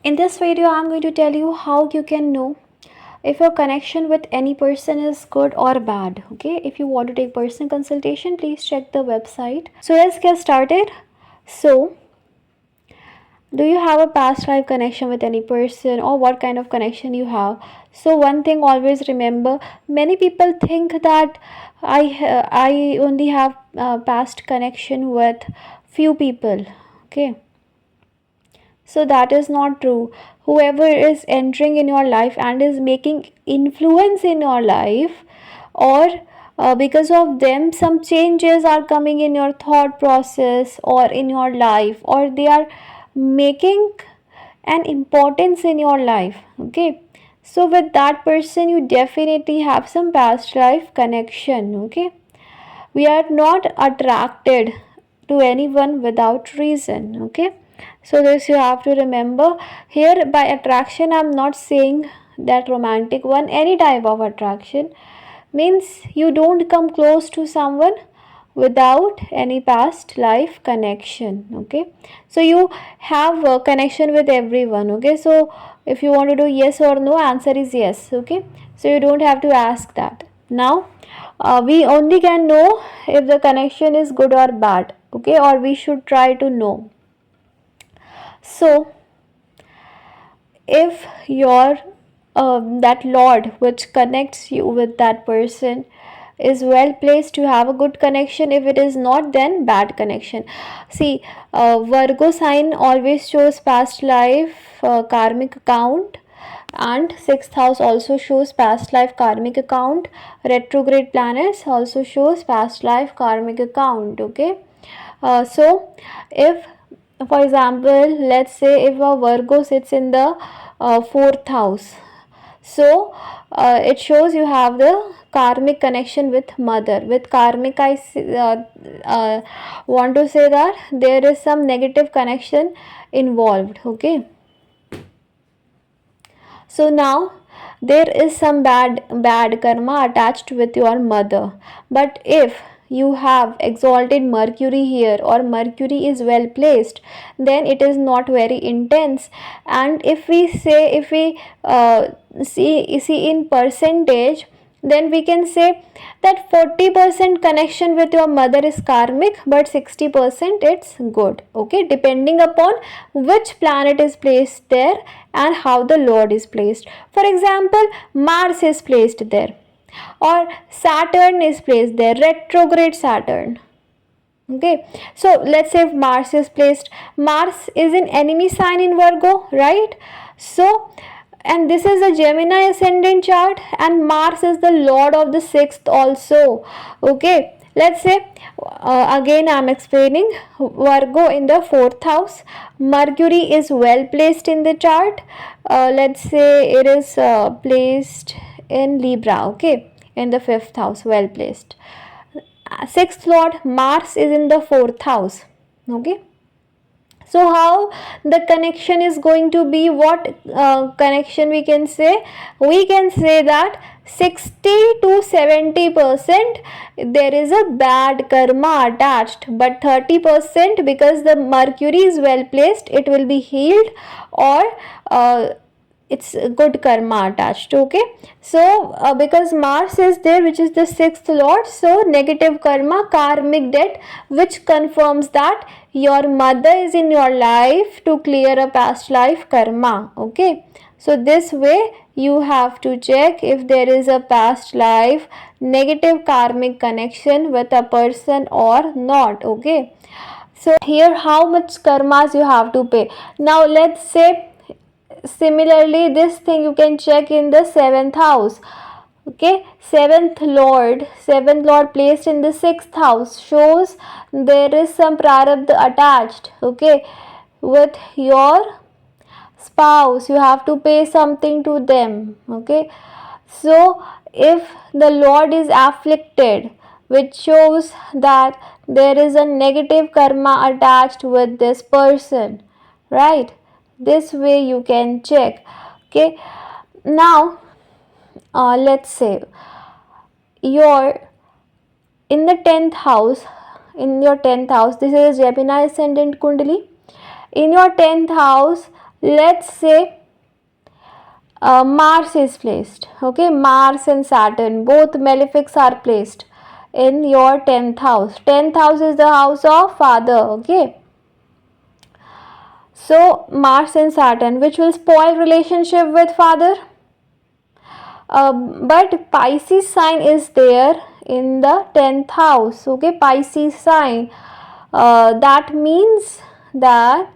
In this video, I'm going to tell you how you can know if your connection with any person is good or bad. Okay, if you want to take personal consultation, please check the website. So let's get started. So, do you have a past life connection with any person, or what kind of connection you have? So one thing always remember, many people think that I only have past connection with few people. Okay, so that is not true. Whoever is entering in your life and is making influence in your life, or because of them some changes are coming in your thought process or in your life, or they are making an importance in your life. Okay, so with that person you definitely have some past life connection. Okay, we are not attracted to anyone without reason. Okay, so this you have to remember. Here by attraction I'm not saying that romantic one, any type of attraction means you don't come close to someone without any past life connection. Okay, so you have a connection with everyone. Okay, so if you want to do yes or no, answer is yes. Okay, so you don't have to ask that. Now we only can know if the connection is good or bad. Okay, or we should try to know. So if your that lord which connects you with that person is well placed to have a good connection. If it is not, then bad connection. See, Virgo sign always shows past life karmic account, and sixth house also shows past life karmic account. Retrograde planets also shows past life karmic account. Okay, so if, for example, let's say if a Virgo sits in the fourth house, so it shows you have the karmic connection with mother. With karmic I want to say that there is some negative connection involved. Okay, so now there is some bad karma attached with your mother. But if you have exalted Mercury here, or Mercury is well placed, then it is not very intense. And if we say, if we see in percentage, then we can say that 40% connection with your mother is karmic, but 60% it's good. Okay, depending upon which planet is placed there and how the lord is placed. For example, Mars is placed there, or Saturn is placed there, retrograde Saturn. Okay, so let's say if Mars is placed, Mars is an enemy sign in Virgo, right? So, and this is a Gemini ascendant chart, and Mars is the lord of the sixth also. Okay, let's say again I'm explaining. Virgo in the fourth house, Mercury is well placed in the chart. Let's say it is placed in Libra. Okay, in the fifth house, well placed. Sixth lord Mars is in the fourth house. Okay, so how the connection is going to be? What connection we can say? We can say that 60 to 70% there is a bad karma attached, but 30%, because the Mercury is well placed, it will be healed, or it's good karma attached. Okay, so because Mars is there, which is the sixth lord, so negative karma, karmic debt, which confirms that your mother is in your life to clear a past life karma. Okay, so this way you have to check if there is a past life negative karmic connection with a person or not. Okay, so here how much karmas you have to pay. Now let's say, similarly this thing you can check in the seventh house. Okay, seventh lord placed in the sixth house shows there is some prarabdha attached. Okay, with your spouse you have to pay something to them. Okay, so if the lord is afflicted, which shows that there is a negative karma attached with this person, right? This way you can check. Okay, now let's say your in the 10th house, in your 10th house, this is Gemini ascendant kundali. In your 10th house, let's say Mars is placed. Okay, Mars and Saturn, both malefics are placed in your 10th house. 10th house is the house of father. Okay, so Mars and Saturn, which will spoil relationship with father. But Pisces sign is there in the 10th house. Okay, Pisces sign. That means that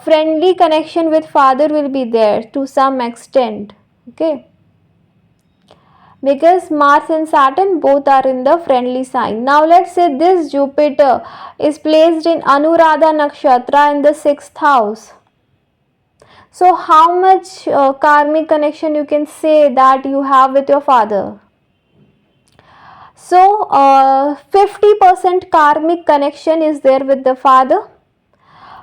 friendly connection with father will be there to some extent. Okay, because Mars and Saturn both are in the friendly sign. Now let's say this Jupiter is placed in Anuradha Nakshatra in the 6th house. So how much karmic connection you can say that you have with your father? So 50% karmic connection is there with the father,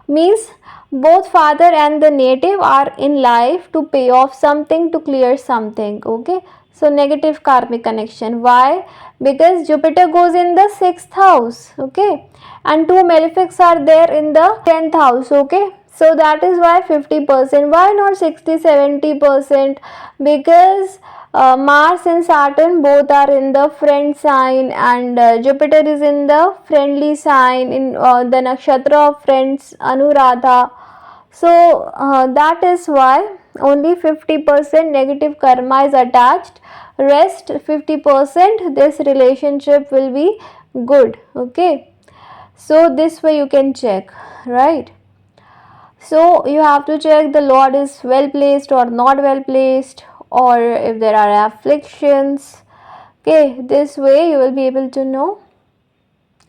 means both father and the native are in life to pay off something, to clear something. Okay, so negative karmic connection. Why? Because Jupiter goes in the 6th house. Okay, and two malefics are there in the 10th house. Okay, so that is why 50%. Why not 60-70%? Because Mars and Saturn both are in the friend sign, and Jupiter is in the friendly sign in the nakshatra of friends, Anuradha. So that is why only 50% negative karma is attached. Rest 50% this relationship will be good. Okay. So this way you can check, right? So you have to check the Lord is well placed or not well placed, or if there are afflictions. Okay, this way you will be able to know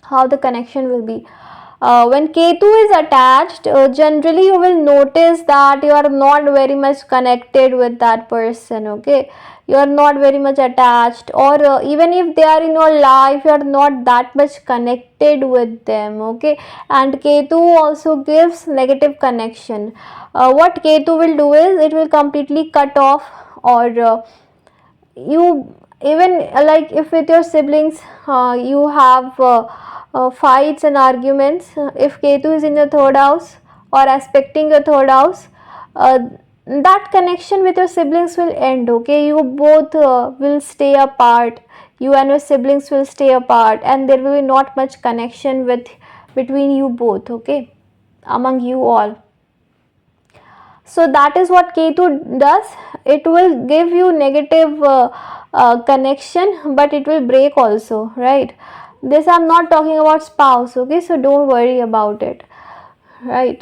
how the connection will be. When Ketu is attached, generally you will notice that you are not very much connected with that person. Okay, you are not very much attached, or even if they are in your life, you are not that much connected with them. Okay, and Ketu also gives negative connection. What Ketu will do is it will completely cut off, or you even like if with your siblings you have fights and arguments, if Ketu is in your 3rd house or aspecting your 3rd house, uh, that connection with your siblings will end. Okay, you both will stay apart, you and your siblings will stay apart, and there will be not much connection with between you both. Okay, among you all. So that is what Ketu does. It will give you negative connection, but it will break also, right? This I'm not talking about spouse. Okay, so don't worry about it, right?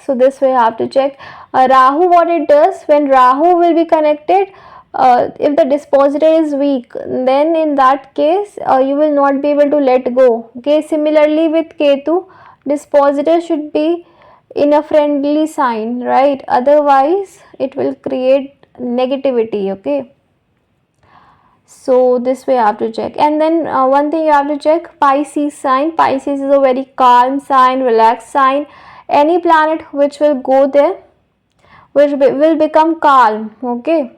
So this way you have to check. Rahu, what it does, when Rahu will be connected, if the dispositor is weak, then in that case you will not be able to let go. Okay, similarly with Ketu, dispositor should be in a friendly sign, right? Otherwise it will create negativity. Okay, so this way you have to check. And then one thing you have to check, Pisces sign. Pisces is a very calm sign, relaxed sign. Any planet which will go there will become calm. Okay,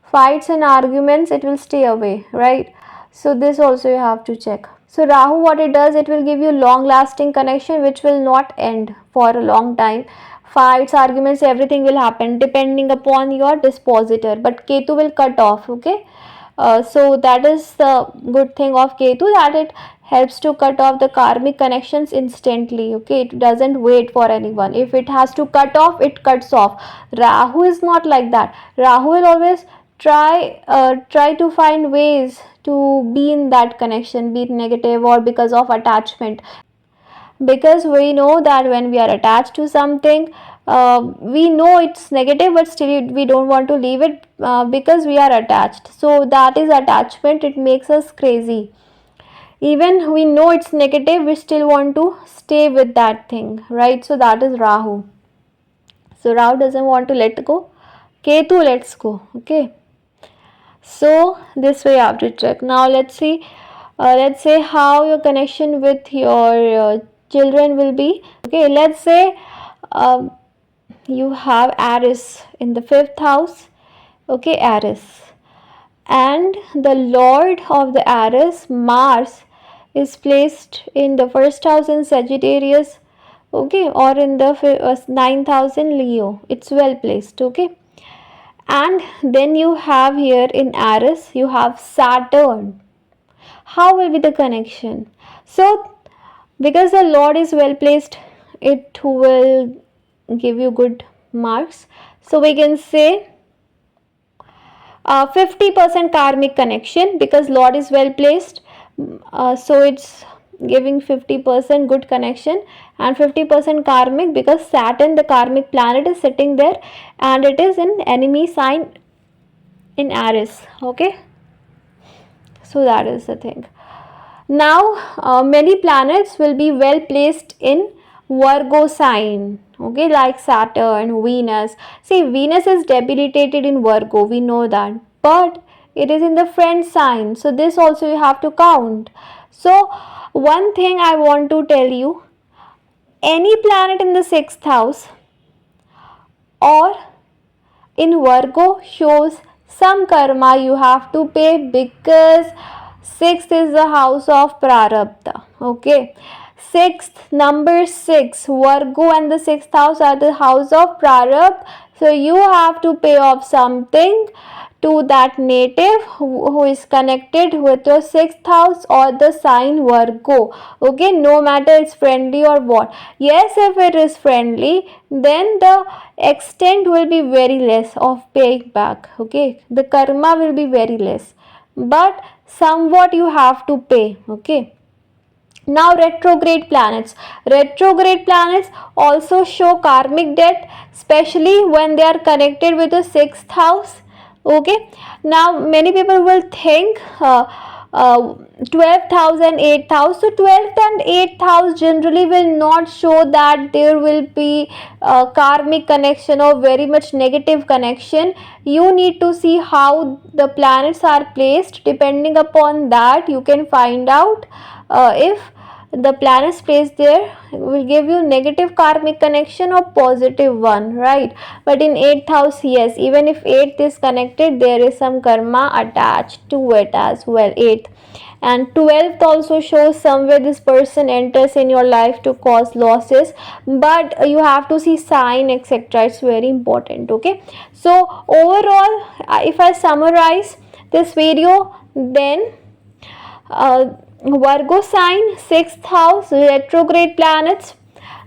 fights and arguments, it will stay away, right? So this also you have to check. So Rahu, what it does, it will give you long lasting connection which will not end for a long time. Fights, arguments, everything will happen depending upon your dispositor, but Ketu will cut off. Okay, so that is the good thing of Ketu, that it helps to cut off the karmic connections instantly. Okay, it doesn't wait for anyone. If it has to cut off, it cuts off. Rahu is not like that. Rahu will always try to find ways to be in that connection, be it negative or because of attachment, because we know that when we are attached to something, we know it's negative, but still we don't want to leave it because we are attached. So that is attachment, it makes us crazy. Even we know it's negative, we still want to stay with that thing, right? So that is Rahu. So Rahu doesn't want to let go, Ketu lets go. Okay, so this way you have to check. Now let's see, let's say how your connection with your children will be. Okay, let's say um, you have Aries in the 5th house. Okay, Aries, and the lord of the Aries, Mars, is placed in the 1st house in Sagittarius. okay, or in the 9,000 Leo. It's well placed, okay. And then you have here in Aries, you have Saturn. How will be the connection? So, because the Lord is well placed, it will give you good marks. So, we can say 50% karmic connection because Lord is well placed. So, it's giving 50% good connection and 50% karmic because Saturn, the karmic planet, is sitting there and it is in enemy sign in Aries, okay. So that is the thing. Now many planets will be well placed in Virgo sign, okay, like Saturn, Venus. See, Venus is debilitated in Virgo, we know that, but it is in the friend sign, so this also you have to count. So one thing I want to tell you, any planet in the sixth house or in Virgo shows some karma you have to pay because sixth is the house of prarabdha, okay. Sixth, number 6, Virgo and the sixth house are the house of prarabdha, so you have to pay off something to that native who is connected with your sixth house or the sign Virgo, okay, no matter it's friendly or what. Yes, if it is friendly, then the extent will be very less of paying back, okay, the karma will be very less, but somewhat you have to pay, okay. Now retrograde planets also show karmic debt, especially when they are connected with the sixth house, okay. Now many people will think 12th house and 8th house. So 12th and 8th house generally will not show that there will be karmic connection or very much negative connection. You need to see how the planets are placed. Depending upon that, you can find out if the planets placed there will give you negative karmic connection or positive one, right? But in 8th house, yes, even if 8th is connected, there is some karma attached to it as well. 8th and 12th also shows somewhere this person enters in your life to cause losses, but you have to see sign, etc. It's very important, okay. So overall, if I summarize this video, then Virgo sign, sixth house, retrograde planets.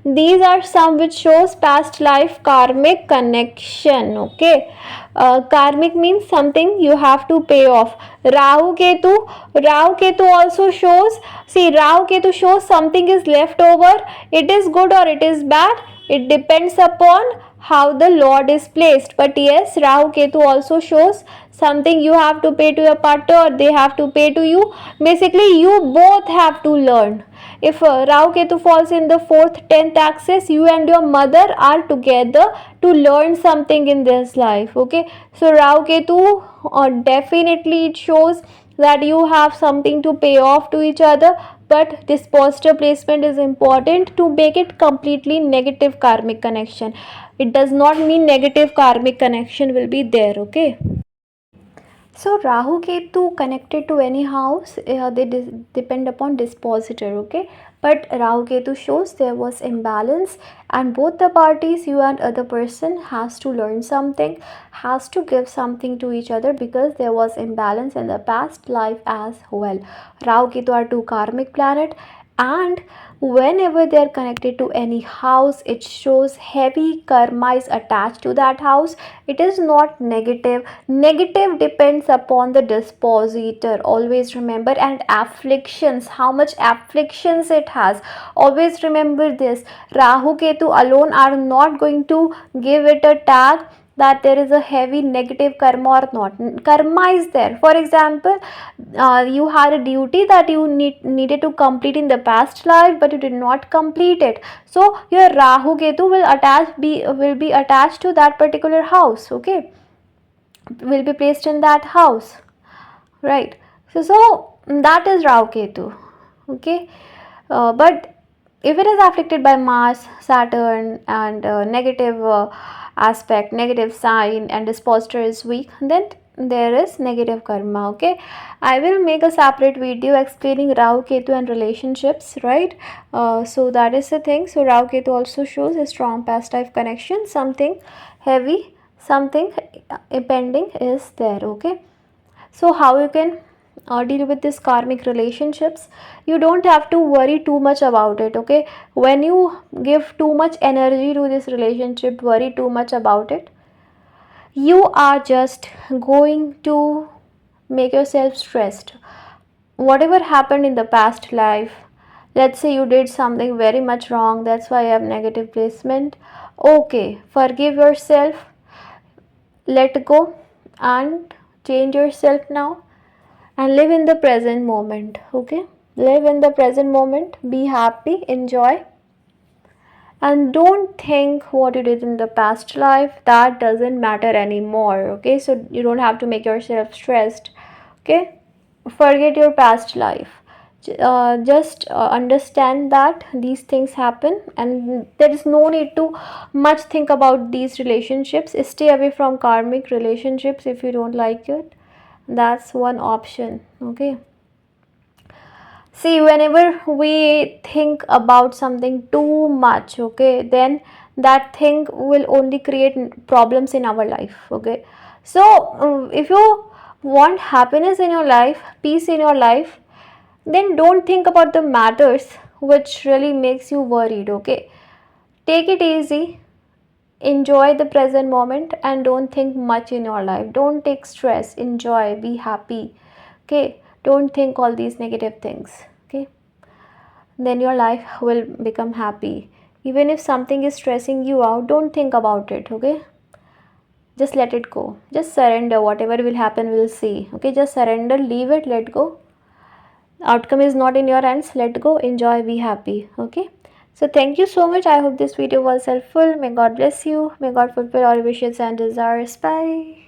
These are some which shows past life karmic connection. Okay, karmic means something you have to pay off. Rahu Ketu also shows. See, Rahu Ketu shows something is left over. It is good or it is bad. It depends upon how the Lord is placed. But yes, Rahu Ketu also shows something you have to pay to your partner or they have to pay to you. Basically, you both have to learn. If Rahu Ketu falls in the 4th, 10th axis, you and your mother are together to learn something in this life. Okay, so Rahu Ketu definitely it shows that you have something to pay off to each other, but this positive placement is important to make it completely negative karmic connection. It does not mean negative karmic connection will be there, okay. So Rahu Ketu connected to any house, they depend upon dispositor, okay. But Rahu Ketu shows there was imbalance, and both the parties, you and other person, has to learn something, has to give something to each other because there was imbalance in the past life as well. Rahu Ketu are two karmic planet, and whenever they are connected to any house, it shows heavy karma is attached to that house. It is not negative. Negative depends upon the dispositor, always remember. And afflictions, how much afflictions it has, always remember this. Rahu Ketu alone are not going to give it a tag that there is a heavy negative karma or not. Karma is there. For example, you had a duty that you needed to complete in the past life, but you did not complete it. So your Rahu Ketu will be attached to that particular house. Okay, will be placed in that house, right? So that is Rahu Ketu. Okay, but if it is afflicted by Mars, Saturn, and negative aspect, negative sign, and dispositor is weak, then there is negative karma. Okay, I will make a separate video explaining Rahu Ketu and relationships, right? So that is the thing. So Rahu Ketu also shows a strong past life connection, something heavy, something pending is there. Okay, so how you can deal with this karmic relationships? You don't have to worry too much about it. Okay, when you give too much energy to this relationship, worry too much about it, you are just going to make yourself stressed. Whatever happened in the past life, let's say you did something very much wrong, that's why you have negative placement. Okay, forgive yourself, let go, and change yourself now, and live in the present moment. Okay, live in the present moment, be happy, enjoy, and don't think what you did in the past life, that doesn't matter anymore. Okay, so you don't have to make yourself stressed. Okay, forget your past life. Just understand that these things happen, and there is no need to much think about these relationships. Stay away from karmic relationships if you don't like it. That's one option. Okay, see, whenever we think about something too much, okay, then that thing will only create problems in our life. Okay, so if you want happiness in your life, peace in your life, then don't think about the matters which really makes you worried. Okay, take it easy, enjoy the present moment, and don't think much in your life. Don't take stress, enjoy, be happy. Okay, don't think all these negative things. Okay, then your life will become happy. Even if something is stressing you out, don't think about it. Okay, just let it go, just surrender. Whatever will happen, we'll see. Okay, just surrender, leave it, let go. Outcome is not in your hands. Let go, enjoy, be happy. Okay, so thank you so much. I hope this video was helpful. May God bless you. May God fulfill all your wishes and desires. Bye.